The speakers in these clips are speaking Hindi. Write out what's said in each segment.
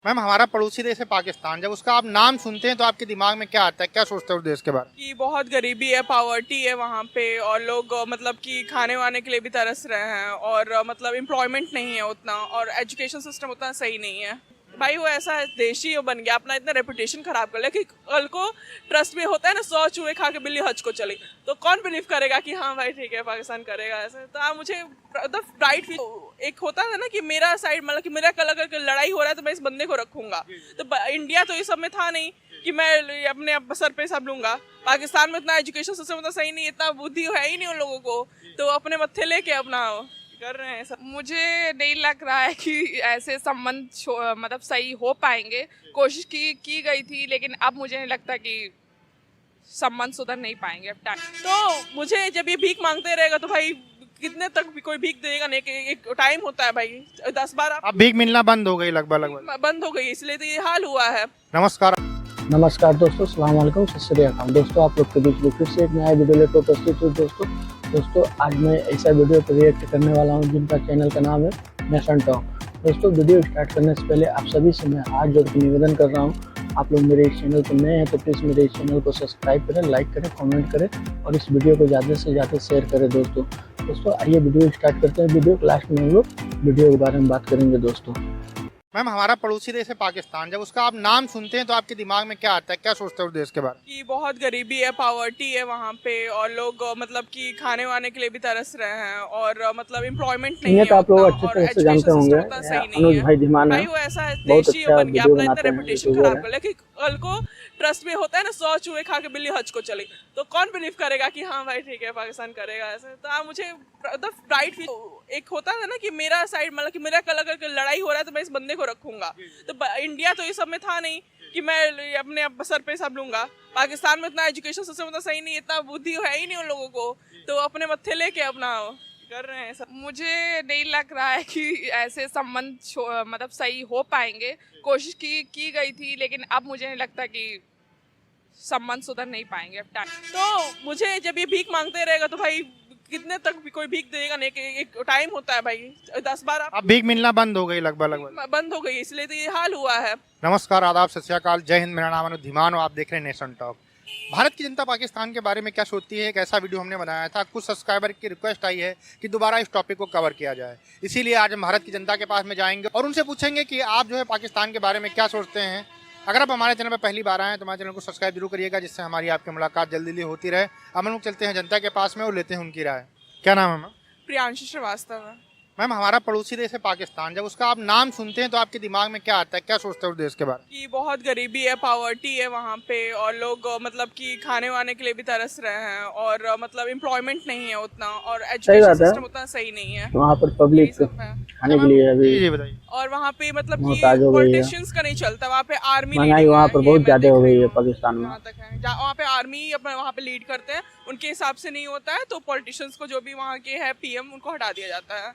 मैम हमारा पड़ोसी देश है पाकिस्तान, जब उसका आप नाम सुनते हैं तो आपके दिमाग में क्या आता है, क्या सोचते हैं उस देश के बारे में? कि बहुत गरीबी है, पावर्टी है वहाँ पे, और लोग मतलब कि खाने वाने के लिए भी तरस रहे हैं, और मतलब एम्प्लॉयमेंट नहीं है उतना, और एजुकेशन सिस्टम उतना सही नहीं है। भाई वो ऐसा देश ही बन गया, अपना इतना रेपुटेशन खराब कर लिया कि कल को ट्रस्ट में होता है ना, 100 चूहे खा के बिल्ली हज को चली, तो कौन बिलीव करेगा कि हाँ भाई ठीक है पाकिस्तान करेगा ऐसे। तो आप मुझे मतलब प्राइड फील, एक होता है ना कि मेरा साइड, मतलब कि मेरा कल अगर लड़ाई हो रहा है तो मैं इस बंदे को रखूंगा। तो इंडिया तो ये सब में था नहीं कि मैं अपने सर पे सब लूंगा। पाकिस्तान में इतना एजुकेशन सिस्टम उतना सही नहीं, इतना बुद्धि है ही नहीं उन लोगों को, तो अपने मत्थे लेके अपना कर रहे हैं सब। मुझे नहीं लग रहा है कि ऐसे संबंध मतलब सही हो पाएंगे। कोशिश की गई थी, लेकिन अब मुझे नहीं लगता कि संबंध सुधर नहीं पाएंगे अब टाइम। तो मुझे जब ये भीख मांगते रहेगा तो भाई कितने तक भी कोई भीख देगा नहीं, एक टाइम होता है भाई, 10-12 अब भीख मिलना बंद हो गई लगभग। बंद हो गई, इसलिए तो ये हाल हुआ है। नमस्कार दोस्तों, अस्सलाम वालेकुम, सत श्री अकाल। दोस्तों, आप लोग के बीच में फिर से एक नया वीडियो लेकर उपस्थित हूँ। दोस्तों आज मैं ऐसा वीडियो पर रिएक्ट करने वाला हूँ जिनका चैनल का नाम है नेशन टॉक। दोस्तों, वीडियो स्टार्ट करने से पहले आप सभी से मैं हाथ जोड़ के निवेदन कर रहा हूँ, आप लोग मेरे इस चैनल पर नए हैं तो प्लीज़ मेरे इस चैनल को सब्सक्राइब करें, लाइक करें, कमेंट करें और इस वीडियो को ज़्यादा से ज़्यादा शेयर करें। दोस्तों आइए वीडियो स्टार्ट करते हैं। वीडियो के लास्ट में हम लोग वीडियो के बारे में बात करेंगे। दोस्तों मैम हमारा पड़ोसी देश है पाकिस्तान, जब उसका आप नाम सुनते हैं तो आपके दिमाग में क्या आता है, क्या सोचते हैं उस देश के बारे में? कि बहुत गरीबी है, पावर्टी है वहाँ पे, और लोग मतलब कि खाने वाने के लिए भी तरस रहे हैं, और मतलब एम्प्लॉयमेंट नहीं है तो आप लोग उतना, अच्छे और तरह से जानते होंगे, अनुज भाई धीमान है, भाई वो ऐसा बहुत देश ही अच्छा बन गया, वीडियो अपना इतना बनाते हैं, रेपुटेशन यूट्यूबर खराब है। कर लिया कि कल को ट्रस्ट में होता है ना, 100 चूहे खा के बिल्ली हज को चली, तो कौन बिलीव करेगा कि हाँ भाई ठीक है पाकिस्तान करेगा ऐसे। तो आप मुझे मतलब प्राइड फील, एक होता है ना कि मेरा साइड, मतलब कि मेरा कल अगर लड़ाई हो रहा है तो मैं इस बंदे को रखूंगा। तो इंडिया तो ये सब में था नहीं कि मैं अपने सर पे सब लूंगा। पाकिस्तान में इतना एजुकेशन सिस्टम उतना सही नहीं, इतना बुद्धि है ही नहीं उन लोगों को, तो अपने मत्थे लेके अपना कर रहे हैं सब। मुझे नहीं लग रहा है कि ऐसे संबंध मतलब सही हो पाएंगे। कोशिश की गई थी, लेकिन अब मुझे नहीं लगता कि संबंध सुधर नहीं पाएंगे अब टाइम। तो मुझे जब ये भीख मांगते रहेगा तो भाई कितने तक भी कोई भीख देगा नहीं, एक टाइम होता है भाई, 10-12 अब भीख मिलना बंद हो गई लगभग। बंद हो गई, इसलिए तो ये हाल हुआ है। नमस्कार, आदाब, सत श्री अकाल, जय हिंद। मेरा नाम अनुज धीमान और आप देख रहे हैं नेशन टॉक। भारत की जनता पाकिस्तान के बारे में क्या सोचती है, एक ऐसा वीडियो हमने बनाया था। कुछ सब्सक्राइबर की रिक्वेस्ट आई है कि दोबारा इस टॉपिक को कवर किया जाए, इसीलिए आज हम भारत की जनता के पास में जाएंगे और उनसे पूछेंगे कि आप जो है पाकिस्तान के बारे में क्या सोचते हैं। अगर आप हमारे चैनल पर पहली बार आए हैं तो हमारे चैनल को सब्सक्राइब जरूर करिएगा, जिससे हमारी आपकी मुलाकात जल्दी जल्दी होती रहे। अब हम लोग चलते हैं जनता के पास में और लेते हैं उनकी राय। क्या नाम है मैम? प्रियांशु श्रीवास्तव है। मैम हमारा पड़ोसी देश है पाकिस्तान, जब उसका आप नाम सुनते हैं तो आपके दिमाग में क्या आता है, क्या सोचते हैं उस देश के बारे में? कि बहुत गरीबी है, पावर्टी है वहाँ पे, और लोग मतलब कि खाने वाने के लिए भी तरस रहे हैं, और मतलब एम्प्लॉयमेंट नहीं है उतना, और एजुकेशन सिस्टम उतना सही नहीं है वहाँ पर पब्लिक खाने के लिए अभी, जी बताइए। और वहाँ पे मतलब कि मोहताज हो गई है। पॉलिटिशियंस का नहीं चलता, वहाँ पे आर्मी महंगाई वहाँ पर बहुत ज्यादा हो गई है पाकिस्तान में। वहाँ पे आर्मी अपना वहाँ पे लीड करते हैं, उनके हिसाब से नहीं होता है, तो पॉलिटिशियंस को जो भी वहाँ के है पीएम, उनको हटा दिया जाता है।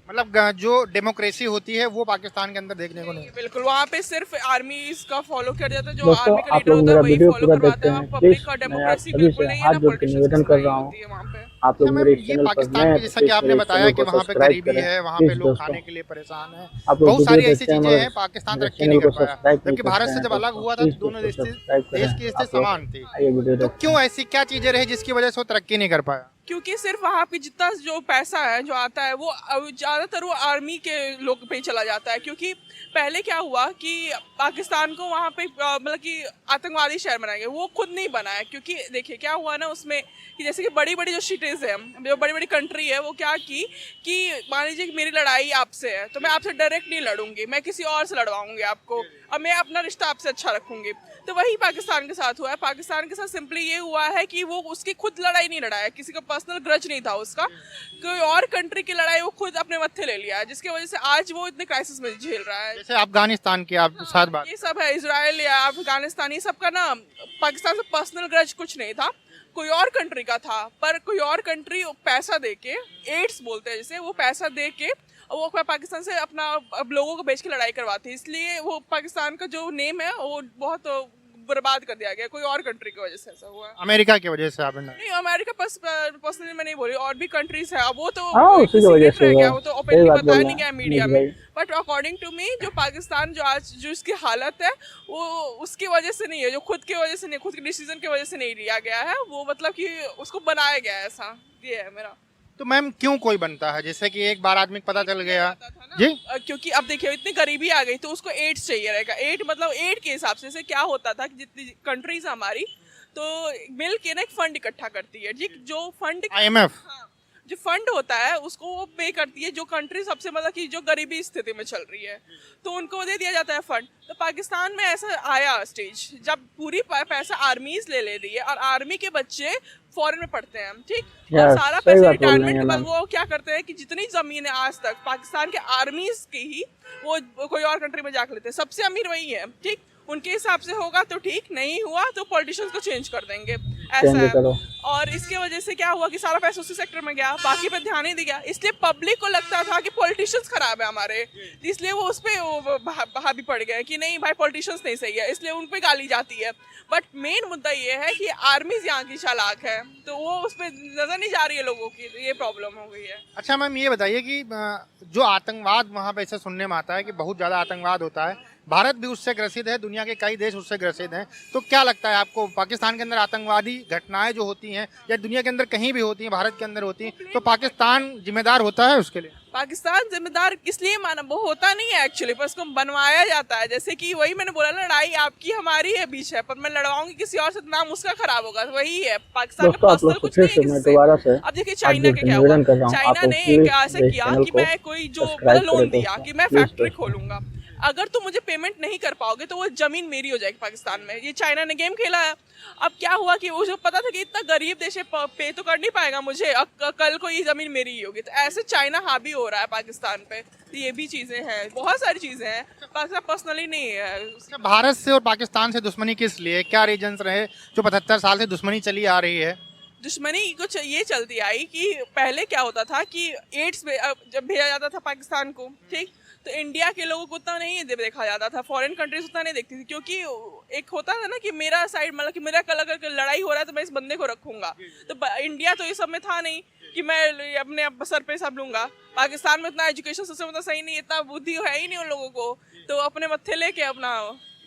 मतलब जो डेमोक्रेसी होती है वो पाकिस्तान के अंदर देखने को नहीं। बिल्कुल, वहाँ पे सिर्फ आर्मी का फॉलो किया जाता है, जो दोस्तों, आर्मी का आप लीडर लोग होता है मेरा वही वीडियो फॉलो पूरा करवाते देखते हैं। हैं पब्लिक प्लीज। का मैं आप डेमोक्रेसी सभी बिल्कुल से नहीं है हाथ ना, जोड़ के पॉलिटिशियंस निवेदन की कर सही रहा हूँ, होती है वहाँ पे। आप लोग मेरे इस ये चैनल पर पाकिस्तान नए की हैं जैसा तो कि आपने प्लीज मेरे बताया इस कि चैनल को वहाँ पे सब्सक्राइब गरीबी करें। है, वहाँ पे प्लीज लोग दोस्तों, खाने के लिए परेशान हैं, आप लोग बहुत वीडियो सारी ऐसी देखते हैं चीजें हैं मगर पाकिस्तान मेरे तरक्की नहीं चैनल कर को पाया। सब्सक्राइब नहीं जबकि भारत करते से हैं जब अलग दोस्तों, हुआ था प्लीज तो दोनों दोस्तों देश सब्सक्राइब देश करें। की स्थिति आप लोग समान थी। आइए वीडियो तो देखते हैं। क्यों ऐसी क्या चीजें रही जिसकी वजह से वो तरक्की नहीं कर पाया? क्योंकि सिर्फ वहाँ पे जितना जो पैसा है जो आता है वो ज़्यादातर वो आर्मी के लोग पे ही चला जाता है। क्योंकि पहले क्या हुआ कि पाकिस्तान को वहाँ पे मतलब कि आतंकवादी शहर बनाया गया, वो खुद नहीं बनाया। क्योंकि देखिए क्या हुआ ना उसमें कि जैसे कि बड़ी बड़ी जो सिटीज़ है, जो बड़ी बड़ी कंट्री है, वो क्या की कि मान लीजिए कि मेरी लड़ाई आपसे है तो मैं आपसे डायरेक्ट नहीं लड़ूंगी, मैं किसी और से लड़वाऊंगी आपको, और मैं अपना रिश्ता आपसे अच्छा रखूंगी। तो वही पाकिस्तान के साथ हुआ है। पाकिस्तान के साथ सिंपली ये हुआ है कि वो उसकी खुद लड़ाई नहीं लड़ा है, किसी का पर्सनल ग्रज नहीं था उसका, कोई और कंट्री की लड़ाई वो खुद अपने मत्थे ले लिया है, जिसकी वजह से आज वो इतने क्राइसिस में झेल रहा है। जैसे अफगानिस्तान की आप साथ बात, ये सब है, इजराइल या अफगानिस्तान, ये सब का ना पाकिस्तान से पर्सनल ग्रज कुछ नहीं था, कोई और कंट्री का था। पर कोई और कंट्री पैसा दे के, एड्स बोलते हैं जैसे, वो पैसा दे के वो पाकिस्तान से अपना अब लोगों को बेच के लड़ाई करवाती है। इसलिए वो पाकिस्तान का जो नेम है वो बहुत बर्बाद कर दिया गया, कोई और कंट्री की वजह से ऐसा हुआ है। अमेरिका की वजह से आपने नहीं, अमेरिका पर्सनली मैं नहीं बोली, और भी कंट्रीज है, अब वो तो हाँ, उसी की वजह से secret रह गया, हुआ। वो तो सही ओपनली बात बताया बोल नहीं रहे गया हैं, मीडिया भाई। में। बट अकॉर्डिंग टू मी जो पाकिस्तान जो आज जो इसकी हालत है वो उसकी वजह से नहीं है, जो खुद की वजह से नहीं, खुद के डिसीजन की वजह से नहीं लिया गया है, वो मतलब कि उसको बनाया गया है ऐसा, ये है मेरा। तो मैम क्यों कोई बनता है, जैसे कि एक बार आदमी को पता चल गया आता था ना, जी क्योंकि अब देखिए इतनी गरीबी आ गई तो उसको एड्स चाहिए रहेगा। एड मतलब एड के हिसाब से क्या होता था कि जितनी कंट्रीज हमारी तो मिल के ना एक फंड इकट्ठा करती है जी, जो फंड IMF जो फंड होता है उसको वो पे करती है जो कंट्री सबसे मतलब कि जो गरीबी स्थिति में चल रही है, तो उनको दे दिया जाता है फंड। तो पाकिस्तान में ऐसा आया स्टेज जब पूरी पैसा आर्मीज ले रही है और आर्मी के बच्चे फॉरेन में पढ़ते हैं, ठीक, और Yes, सारा सही पैसा बात बोल रही रिटायरमेंट हैं के बाद मैम। वो क्या करते हैं कि जितनी जमीन है आज तक पाकिस्तान के आर्मीज की ही वो कोई और कंट्री में जाकर लेते हैं। सबसे अमीर वही है, ठीक, उनके हिसाब से होगा तो ठीक, नहीं हुआ तो पॉलिटिशियंस को चेंज कर देंगे, ऐसा चेंज करो। है। और इसके वजह से क्या हुआ कि सारा पैसा उसी सेक्टर में गया, बाकी पे ध्यान नहीं दिया, इसलिए पब्लिक को लगता था कि पॉलिटिशियंस खराब है हमारे, इसलिए वो उस पर हावी पड़ गए कि नहीं भाई पॉलिटिशियंस नहीं सही है, इसलिए उन पे गाली जाती है। बट मेन मुद्दा ये है कि आर्मीज यहाँ की चालाक है, तो वो उस पर नजर नहीं जा रही है लोगों की, तो ये प्रॉब्लम हो गई है। अच्छा मैम ये बताइए कि जो आतंकवाद वहाँ पे ऐसे सुनने में आता है कि बहुत ज़्यादा आतंकवाद होता है, भारत भी उससे ग्रसित है, दुनिया के कई देश उससे ग्रसित हैं, तो क्या लगता है आपको पाकिस्तान के अंदर आतंकवादी घटनाएं जो होती हैं या दुनिया के अंदर कहीं भी होती हैं, भारत के अंदर होती हैं, तो पाकिस्तान जिम्मेदार होता है उसके लिए? पाकिस्तान जिम्मेदार इसलिए माना, वो होता नहीं है एक्चुअली, पर उसको बनवाया जाता है। जैसे कि वही मैंने बोला, लड़ाई आपकी हमारी है बीच है, पर मैं लड़वाऊंगी किसी और से तो नाम उसका खराब होगा, वही है पाकिस्तान का दोस्तों आप लोग पर्सनल कुछ फिर नहीं से है मैं किससे। दोबारा से अब देखिए आज चाइना भी के क्या हुआ, निवेदन कर रहा हूँ, चाइना आप ने लोग एक प्लीज ऐसा इस किया चैनल कि को मैं कोई जो सब्सक्राइब लोन करें दिया दोस्तों, कि मैं प्लीज फैक्ट्री दोस्तों। खोलूंगा, अगर तुम मुझे पेमेंट नहीं कर पाओगे तो वो जमीन मेरी हो जाएगी पाकिस्तान में। ये चाइना ने गेम खेला है। अब क्या हुआ कि वो जो पता था कि इतना गरीब देश है, पे तो कर नहीं पाएगा मुझे, कल को ये जमीन मेरी ही होगी, तो ऐसे चाइना हावी हो रहा है पाकिस्तान पे। तो ये भी चीजें हैं, बहुत सारी चीजें हैं, पाकिस्तान पर्सनली नहीं है। अच्छा, भारत से और पाकिस्तान से दुश्मनी किस लिए, क्या रीजंस रहे जो 75 साल से दुश्मनी चली आ रही है? दुश्मनी कुछ ये चलती आई कि पहले क्या होता था कि एड्स जब भेजा जाता था पाकिस्तान को, ठीक, तो इंडिया के लोगों को उतना नहीं देखा जाता था, फॉरेन कंट्रीज उतना नहीं देखती थी, क्योंकि एक होता था ना कि मेरा साइड मतलब कि मेरा कल अगर लड़ाई हो रहा है तो मैं इस बंदे को रखूंगा। तो इंडिया तो ये सब में था नहीं कि मैं अपने सर पे सब लूंगा। पाकिस्तान में इतना एजुकेशन सिस्टम उतना सही नहीं, इतना बुद्धि है ही नहीं उन लोगों को, तो अपने मत्थे लेके अपना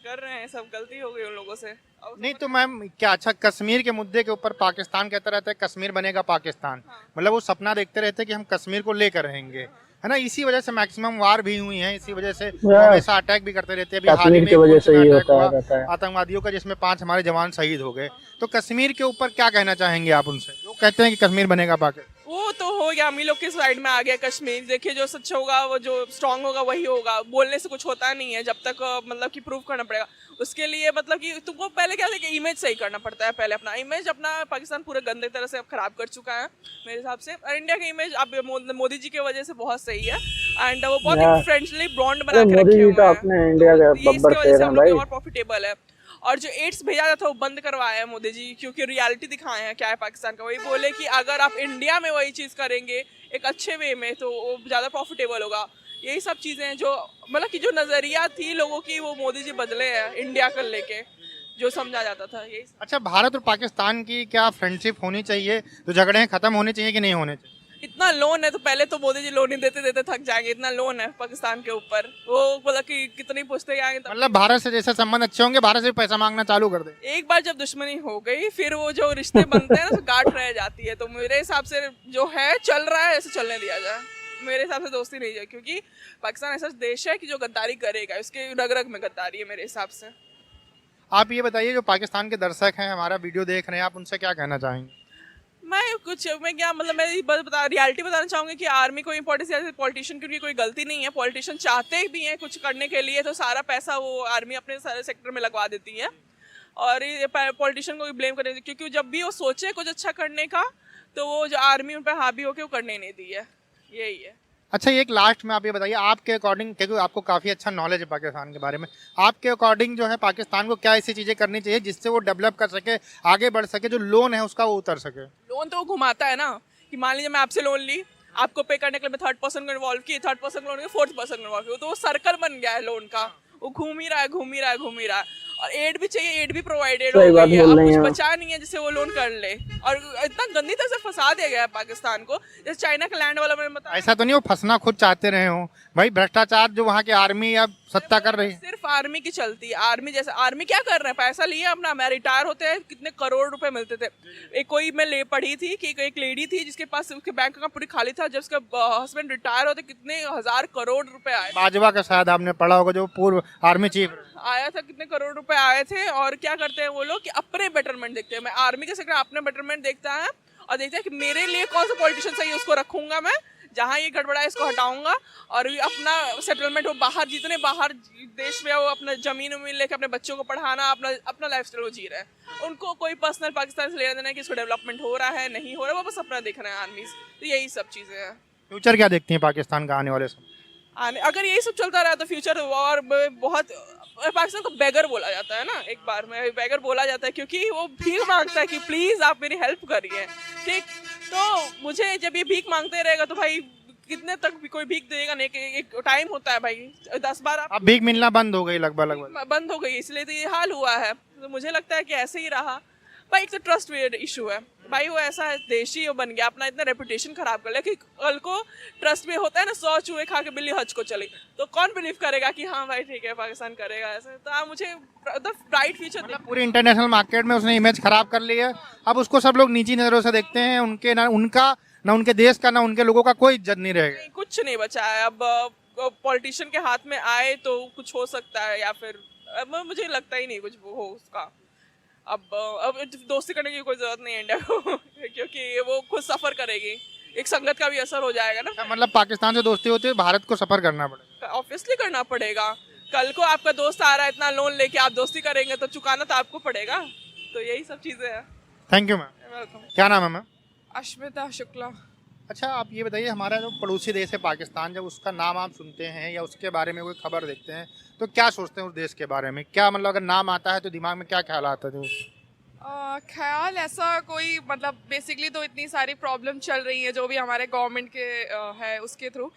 कर रहे हैं, सब गलती हो गई उन लोगों से। नहीं तो मैम क्या, अच्छा कश्मीर के मुद्दे के ऊपर पाकिस्तान कहता रहता है कश्मीर बनेगा पाकिस्तान, मतलब वो सपना देखते रहते हैं कि हम कश्मीर को लेकर रहेंगे, है ना, इसी वजह से मैक्सिमम वार भी हुई है, इसी वजह से वो हमेशा अटैक भी करते रहते हैं। अभी हाल ही कश्मीर में की वजह से ही अटैक होता रहता हुआ है। आतंकवादियों का, जिसमें 5 हमारे जवान शहीद हो गए। तो कश्मीर के ऊपर क्या कहना चाहेंगे आप उनसे, जो कहते हैं कि कश्मीर बनेगा पाकिस्तान? वो तो हो गया, हम ही लोग के साइड में आ गया कश्मीर। देखिए जो सच होगा, वो जो स्ट्रांग होगा वही होगा, बोलने से कुछ होता नहीं है, जब तक मतलब कि प्रूव करना पड़ेगा। उसके लिए मतलब कि तुमको पहले क्या है कि इमेज सही करना पड़ता है, पहले अपना इमेज, अपना पाकिस्तान पूरे गंदे तरह से खराब कर चुका है मेरे हिसाब से। और इंडिया की इमेज अब मोदी जी की वजह से बहुत सही है, एंड वो बहुत फ्रेंडली बॉन्ड बना के रखे हुए तो हैं, अपने इंडिया के तो बब्बर इसकी वजह शेर से हैं हम लोग भाई। और प्रॉफिटेबल है। और जो एड्स भेजा जाता था वो बंद करवाया है मोदी जी, क्योंकि रियलिटी दिखाए हैं क्या है पाकिस्तान का। वही बोले कि अगर आप इंडिया में वही चीज़ करेंगे एक अच्छे वे में तो वो ज़्यादा प्रॉफिटेबल होगा। यही सब चीज़ें हैं जो मतलब कि जो नज़रिया थी लोगों की, वो मोदी जी बदले हैं इंडिया को लेके, जो समझा जाता था यही। अच्छा, भारत और पाकिस्तान की क्या फ्रेंडशिप होनी चाहिए, तो झगड़े खत्म होने चाहिए कि नहीं होने चाहिए? इतना लोन है तो पहले तो मोदी जी लोन ही देते देते थक जाएंगे, इतना लोन है पाकिस्तान के ऊपर, वो मतलब कि कितनी पूछते जाएंगे। मतलब भारत से जैसे संबंध अच्छे होंगे, भारत से पैसा मांगना चालू कर दे। एक बार जब दुश्मनी हो गई फिर वो जो रिश्ते बनते हैं ना, तो गांठ रह जाती है। तो मेरे हिसाब से जो है चल रहा है ऐसे चलने दिया जाए, मेरे हिसाब से दोस्ती नहीं है, क्योंकि पाकिस्तान ऐसा देश है कि जो गद्दारी करेगा, उसके रग रग में गद्दारी है मेरे हिसाब से। आप ये बताइए, जो पाकिस्तान के दर्शक हैं हमारा वीडियो देख रहे हैं, आप उनसे क्या कहना चाहेंगे? मैं क्या मतलब मैं रियलिटी बताना चाहूंगी कि आर्मी को इम्पोर्टेंस, पॉलिटिशियन की कोई गलती नहीं है। पॉलिटिशियन चाहते भी हैं कुछ करने के लिए तो सारा पैसा वो आर्मी अपने सारे सेक्टर में लगवा देती है, और ये पॉलिटिशियन को भी ब्लेम करने, क्योंकि जब भी वो सोचे कुछ अच्छा करने का तो वो जो आर्मी उन पर हावी होकर वो करने ही नहीं दी है, यही है। अच्छा, एक लास्ट में आप ये बताइए, आपके अकॉर्डिंग, क्योंकि आपको काफ़ी अच्छा नॉलेज है पाकिस्तान के बारे में, आपके अकॉर्डिंग जो है पाकिस्तान को क्या ऐसी चीज़ें करनी चाहिए जिससे वो डेवलप कर सके, आगे बढ़ सके, जो लोन है उसका वो उतर सके? लोन तो वो घुमाता है ना, कि मान लीजिए मैं आपसे लोन ली, आपको पे करने के लिए मैं थर्ड पर्सन को इन्वॉल्व की, थर्ड पर्सन को लोन फोर्थ पर्सन को इन्वॉल्व की, तो वो सर्कल बन गया है लोन का, वो घूम ही रहा है, घूम ही रहा है, घूम ही रहा है। और एड भी चाहिए, एड भी प्रोवाइडेड सही हो बात गई है, बोल अब रही कुछ हैं आप। बचा नहीं है जिससे वो लोन कर ले। और इतना गंदी तरह से फंसा दिया गया है पाकिस्तान को, जैसे चाइना का लैंड वाला मैंने बताया। ऐसा तो नहीं वो फंसना खुद चाहते रहे हो भाई, भ्रष्टाचार जो वहाँ की आर्मी अब सत्ता कर रही है। सिर्फ आर्मी की चलती है, आर्मी जैसे आर्मी क्या कर रहे हैं, पैसा लिए अपना, मैं रिटायर होते हैं कितने करोड़ रुपए मिलते थे। एक कोई मैं पढ़ी थी कि एक लेडी थी जिसके पास उसके बैंक अकाउंट पूरी खाली था, जब उसका हस्बैंड रिटायर होते कितने 1000 करोड़ रुपए आए बाजवा का शायद आपने पढ़ा होगा, जो पूर्व आर्मी चीफ। आया था, कितने करोड़ रुपए आए थे। और क्या करते हैं वो लोग कि अपने बेटरमेंट देखते हैं। मैं आर्मी के सेक्टर अपने बेटरमेंट देखता है और देखता है कि मेरे लिए कौन सा पॉलिटिशियन सही है, उसको रखूंगा मैं, जहाँ ये गड़बड़ा है इसको हटाऊंगा। और ये अपना सेटलमेंट, वो बाहर जितने बाहर देश में वो अपना जमीन उमीन लेके अपने बच्चों को पढ़ाना, अपना अपना लाइफ स्टाइल वो जी रहे हैं। उनको कोई पर्सनल पाकिस्तान से लेना देना है कि इसको डेवलपमेंट हो रहा है नहीं हो रहा है, वो बस अपना देख रहे हैं आर्मी। तो यही सब चीज़ें हैं। फ्यूचर क्या देखती हैं पाकिस्तान का आने वाले समय? अगर यही सब चलता रहा तो फ्यूचर और बहुत, पाकिस्तान को बेगर बोला जाता है ना, एक बार में बेगर बोला जाता है क्योंकि वो भीख मांगता है कि प्लीज आप मेरी हेल्प करिए, ठीक। तो मुझे जब ये भीख मांगते रहेगा तो भाई कितने तक भी कोई भीख देगा नहीं, एक टाइम होता है भाई 10-12 अब भीख मिलना बंद हो गई लगभग। बंद हो गई, इसलिए तो ये हाल हुआ है। तो मुझे लगता है कि ऐसे ही रहा भाई। एक तो ट्रस्ट इशू है भाई, वो ऐसा देशी वो बन गया, अपना इतना रेपुटेशन खराब कर लिया कि कल को ट्रस्ट में होता है ना, 100 चूहे खा के बिल्ली हज को चली, तो कौन बिलीव करेगा कि हाँ भाई ठीक है पाकिस्तान करेगा ऐसे। तो मुझे ब्राइट फ्यूचर पूरी इंटरनेशनल मार्केट में उसने इमेज खराब कर ली है। अब उसको सब लोग नीची नजरों से देखते हैं, उनके ना उनका ना उनके देश का ना उनके लोगों का कोई इज्जत नहीं रहेगा। कुछ नहीं बचा है अब। पॉलिटिशियन के हाथ में आए तो कुछ हो सकता है, या फिर मुझे लगता ही नहीं कुछ वो हो उसका। अब दोस्ती करने की कोई जरूरत नहीं है इंडिया को क्योंकि वो खुद सफर करेगी, एक संगत का भी असर हो जाएगा ना। मतलब पाकिस्तान से दोस्ती होती है, भारत को सफर करना पड़ेगा। ऑब्वियसली करना पड़ेगा। कल को आपका दोस्त आ रहा है, इतना लोन लेके आप दोस्ती करेंगे तो चुकाना तो आपको पड़ेगा। तो यही सब चीजें हैं। Thank you ma'am. वेलकम। क्या नाम है मैम? अश्मिता शुक्ला। अच्छा, आप ये बताइए, हमारा जो पड़ोसी देश है पाकिस्तान, जब उसका नाम आप सुनते हैं या उसके बारे में कोई खबर देखते हैं तो क्या सोचते हैं उस देश के बारे में? क्या मतलब अगर नाम आता है तो दिमाग में क्या ख्याल आता है? ख्याल ऐसा कोई, मतलब बेसिकली तो इतनी सारी प्रॉब्लम चल रही है जो भी हमारे गवर्नमेंट के है उसके through.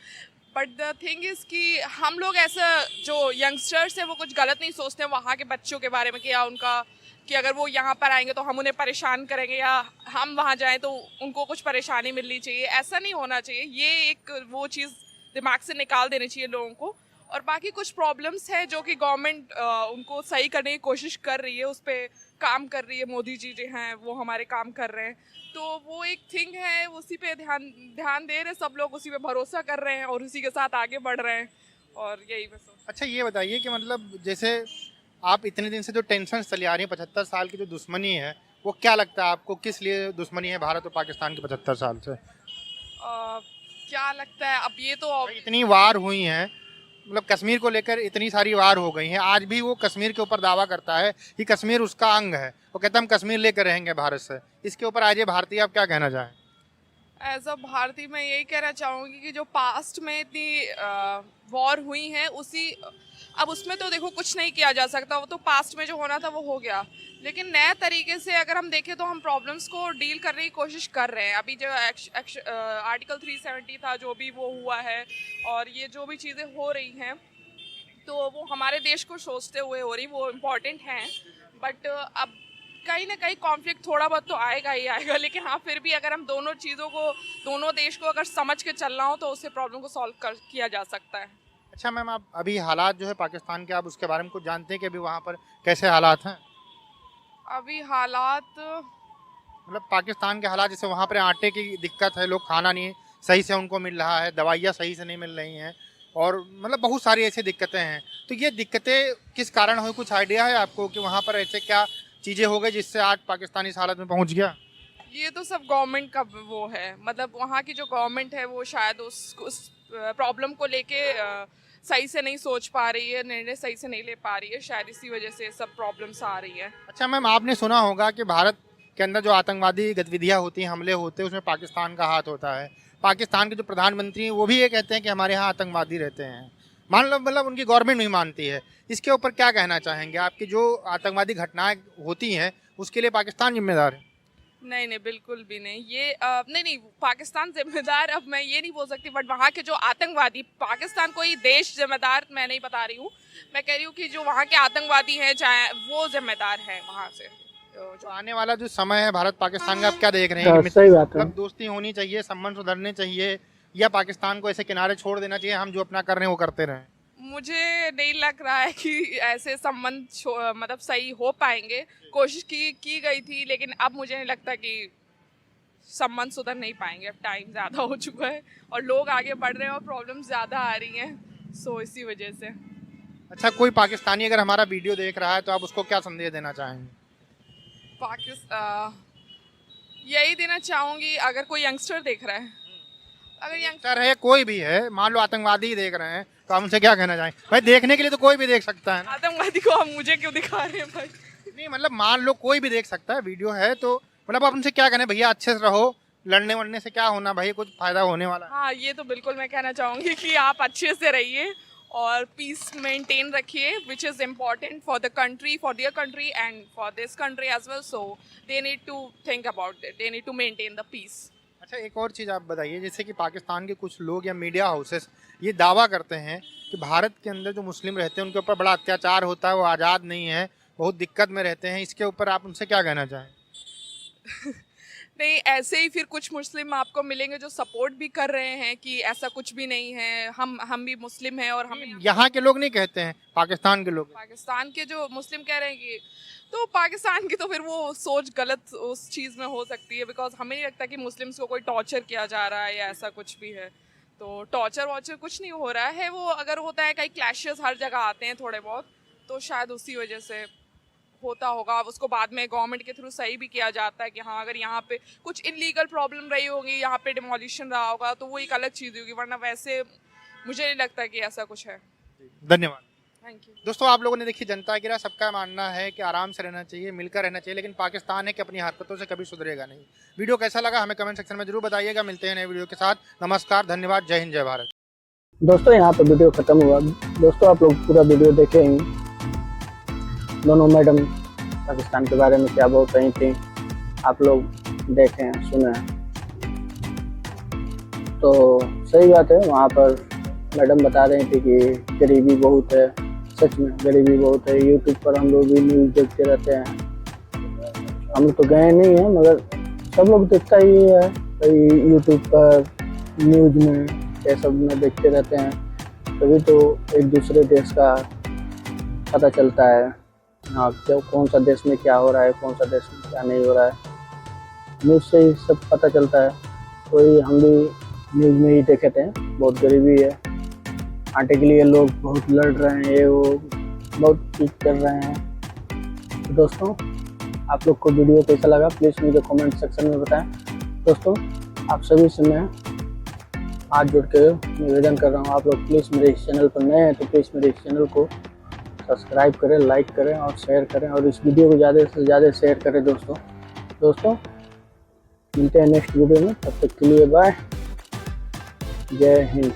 But the thing is कि हम लोग ऐसा जो यंगस्टर्स हैं वो कुछ गलत नहीं सोचते हैं वहाँ के बच्चों के बारे में कि या उनका कि अगर वो यहाँ पर आएंगे तो हम उन्हें परेशान करेंगे या हम वहाँ जाएं तो उनको कुछ परेशानी मिलनी चाहिए। ऐसा नहीं होना चाहिए। ये एक वो चीज़ दिमाग से निकाल देनी चाहिए लोगों को। और बाकी कुछ प्रॉब्लम्स है जो कि गवर्नमेंट उनको सही करने की कोशिश कर रही है, उस पर काम कर रही है। मोदी जी जो हैं वो हमारे काम कर रहे हैं, तो वो एक थिंग है, उसी पे ध्यान दे रहे सब लोग, उसी पे भरोसा कर रहे हैं और उसी के साथ आगे बढ़ रहे हैं। और यही बस। अच्छा, ये बताइए कि मतलब जैसे आप इतने दिन से जो टेंशन चली आ रही है, 75 साल की जो दुश्मनी है, वो क्या लगता है आपको, किस लिए दुश्मनी है भारत और पाकिस्तान की 75 साल से? क्या लगता है अब ये तो इतनी वार हुई हैं, मतलब कश्मीर को लेकर इतनी सारी वार हो गई हैं, आज भी वो कश्मीर के ऊपर दावा करता है कि कश्मीर उसका अंग है। वो कहता है हम कश्मीर लेकर रहेंगे भारत से। इसके ऊपर आज ये भारतीय आप क्या कहना चाहें? एज अ भारतीय मैं यही कहना चाहूँगी कि जो पास्ट में इतनी वॉर हुई हैं उसी, अब उसमें तो देखो कुछ नहीं किया जा सकता, वो तो पास्ट में जो होना था वो हो गया। लेकिन नए तरीके से अगर हम देखें तो हम प्रॉब्लम्स को डील करने की कोशिश कर रहे हैं। अभी जो आर्टिकल 370 था जो भी वो हुआ है, और ये जो भी चीज़ें हो रही हैं तो वो हमारे देश को सोचते हुए हो रही, वो इम्पॉर्टेंट हैं। बट अब कहीं ना कहीं कॉन्फ्लिक्ट थोड़ा बहुत तो आएगा ही आएगा, लेकिन हाँ फिर भी अगर हम दोनों चीज़ों को, दोनों देश को अगर समझ के चलना हो तो उससे प्रॉब्लम को सॉल्व किया जा सकता है। अच्छा मैम, आप अभी हालात जो है पाकिस्तान के, आप उसके बारे में कुछ जानते हैं कि अभी वहाँ पर कैसे हालात हैं? अभी हालात मतलब पाकिस्तान के हालात, जैसे वहाँ पर आटे की दिक्कत है, लोग खाना नहीं सही से उनको मिल रहा है, दवाइयाँ सही से नहीं मिल रही हैं, और मतलब बहुत सारी ऐसी दिक्कतें हैं। तो ये दिक्कतें किस कारण हुई, कुछ आइडिया है आपको कि वहाँ पर ऐसे क्या चीज़ें हो गई जिससे आज पाकिस्तान इस हालत में पहुँच गया? ये तो सब गवर्नमेंट का वो है, मतलब वहाँ की जो गवर्नमेंट है वो शायद उस प्रॉब्लम को लेके सही से नहीं सोच पा रही है, निर्णय सही से नहीं ले पा रही है, शायद इसी वजह से सब प्रॉब्लम्स आ रही है। अच्छा मैम, आपने सुना होगा कि भारत के अंदर जो आतंकवादी गतिविधियाँ होती हैं, हमले होते हैं, उसमें पाकिस्तान का हाथ होता है। पाकिस्तान के जो प्रधानमंत्री हैं वो भी ये कहते हैं कि हमारे यहाँ आतंकवादी रहते हैं। मान लो मतलब उनकी गवर्नमेंट नहीं मानती है। इसके ऊपर क्या कहना चाहेंगे? आपकी जो आतंकवादी घटनाएं होती हैं उसके लिए पाकिस्तान जिम्मेदार है? नहीं नहीं, बिल्कुल भी नहीं। ये नहीं, पाकिस्तान जिम्मेदार, अब मैं ये नहीं बोल सकती, बट वहाँ के जो आतंकवादी, पाकिस्तान कोई देश जिम्मेदार मैं नहीं बता रही हूँ, मैं कह रही हूँ कि जो वहाँ के आतंकवादी हैं चाहे वो जिम्मेदार हैं वहाँ से। तो आने वाला जो समय है भारत पाकिस्तान का, आप क्या देख रहे हैं? सही बात है। मतलब दोस्ती होनी चाहिए, संबंध सुधरने चाहिए, या पाकिस्तान को ऐसे किनारे छोड़ देना चाहिए, हम जो अपना कर रहे हैं वो करते रहें? मुझे नहीं लग रहा है कि ऐसे संबंध मतलब सही हो पाएंगे। कोशिश की गई थी, लेकिन अब मुझे नहीं लगता कि संबंध सुधर नहीं पाएंगे। अब टाइम ज़्यादा हो चुका है और लोग आगे बढ़ रहे हैं और प्रॉब्लम्स ज़्यादा आ रही हैं, सो इसी वजह से। अच्छा, कोई पाकिस्तानी अगर हमारा वीडियो देख रहा है तो आप उसको क्या संदेश देना चाहेंगे? यही देना चाहूँगी, अगर कोई यंगस्टर देख रहा है, अगर यंगस्टर है, कोई भी है, मान लो आतंकवादी ही देख रहे हैं, तो आप उनसे क्या कहना चाहेंगे? भाई देखने के लिए तो कोई भी देख सकता है ना। आतंकवादी को आप मुझे क्यों दिखा रहे हैं भाई? नहीं मतलब मान लो कोई भी देख सकता है, वीडियो है, तो मतलब आप उनसे क्या कहना, भैया अच्छे से रहो, लड़ने वड़ने से क्या होना भाई, कुछ फायदा होने वाला है? हाँ, ये तो बिल्कुल मैं कहना चाहूँगी कि आप अच्छे से रहिए और पीस मेंटेन रखिए, which is important for the country, for their country and for this country as well, so they need to think about it, they need to maintain the peace. अच्छा, एक और चीज़ आप बताइए, जैसे कि पाकिस्तान के कुछ लोग या मीडिया हाउसेस ये दावा करते हैं कि भारत के अंदर जो मुस्लिम रहते हैं उनके ऊपर बड़ा अत्याचार होता है, वो आज़ाद नहीं है, बहुत दिक्कत में रहते हैं, इसके ऊपर आप उनसे क्या कहना चाहें? नहीं, ऐसे ही फिर कुछ मुस्लिम आपको मिलेंगे जो सपोर्ट भी कर रहे हैं कि ऐसा कुछ भी नहीं है, हम भी मुस्लिम हैं और हमें। यहाँ के लोग नहीं कहते हैं, पाकिस्तान के लोग। पाकिस्तान के जो मुस्लिम कह रहे हैं कि, तो पाकिस्तान की तो फिर वो सोच गलत उस चीज़ में हो सकती है, बिकॉज हमें नहीं लगता कि मुस्लिम्स को कोई टॉर्चर किया जा रहा है या ऐसा कुछ भी है। तो टॉर्चर वॉर्चर कुछ नहीं हो रहा है, वो अगर होता है, कई क्लैशेस हर जगह आते हैं थोड़े बहुत, तो शायद उसी वजह से होता होगा। उसको बाद में गवर्नमेंट के थ्रू सही भी किया जाता है कि हाँ, अगर यहाँ पे कुछ इलीगल प्रॉब्लम रही होगी, यहाँ पे डिमोलिशन रहा होगा, तो वो एक अलग चीज़ होगी, वरना वैसे मुझे नहीं लगता कि ऐसा कुछ है। धन्यवाद। Thank you. दोस्तों, आप लोगों ने देखी जनता की राय, सबका मानना है कि आराम से रहना चाहिए, मिलकर रहना चाहिए, लेकिन पाकिस्तान है कि अपनी हरकतों से कभी सुधरेगा नहीं। वीडियो कैसा लगा हमें कमेंट सेक्शन में जरूर बताइएगा। मिलते हैं नए वीडियो के साथ। नमस्कार, धन्यवाद, जय हिंद, जय भारत। दोस्तों यहाँ पर वीडियो खत्म हुआ। दोस्तों आप लोग पूरा वीडियो देखें, दोनों मैडम पाकिस्तान के बारे में क्या बोल रही थी, आप लोग देखें सुने। तो सही बात है, वहाँ पर मैडम बता रही थी कि गरीबी बहुत है, सच में गरीबी बहुत है। यूट्यूब पर हम लोग भी न्यूज़ देखते रहते हैं, हम लोग तो गए नहीं हैं मगर सब लोग देखता ही है यूट्यूब पर, न्यूज़ में, ये सब में देखते रहते हैं, तभी तो एक दूसरे देश का पता चलता है। हाँ, क्यों, कौन सा देश में क्या हो रहा है, कौन सा देश में क्या नहीं हो रहा है, न्यूज़ से ही सब पता चलता है। वही हम भी न्यूज़ में ही देखे थे, बहुत गरीबी है, आटे के लिए लोग बहुत लड़ रहे हैं, ये वो बहुत चीज़ कर रहे हैं। तो दोस्तों आप लोग को वीडियो कैसा लगा प्लीज़ मुझे कमेंट सेक्शन में बताएं। दोस्तों आप सभी से मैं हाथ जोड़ के निवेदन कर रहा हूँ, आप लोग प्लीज़ मेरे इस चैनल पर नए हैं तो प्लीज़ मेरे इस चैनल को सब्सक्राइब करें, लाइक करें और शेयर करें, और इस वीडियो को ज़्यादा से ज़्यादा शेयर करें। दोस्तों मिलते हैं नेक्स्ट वीडियो में, तब तक के लिए बाय, जय हिंद।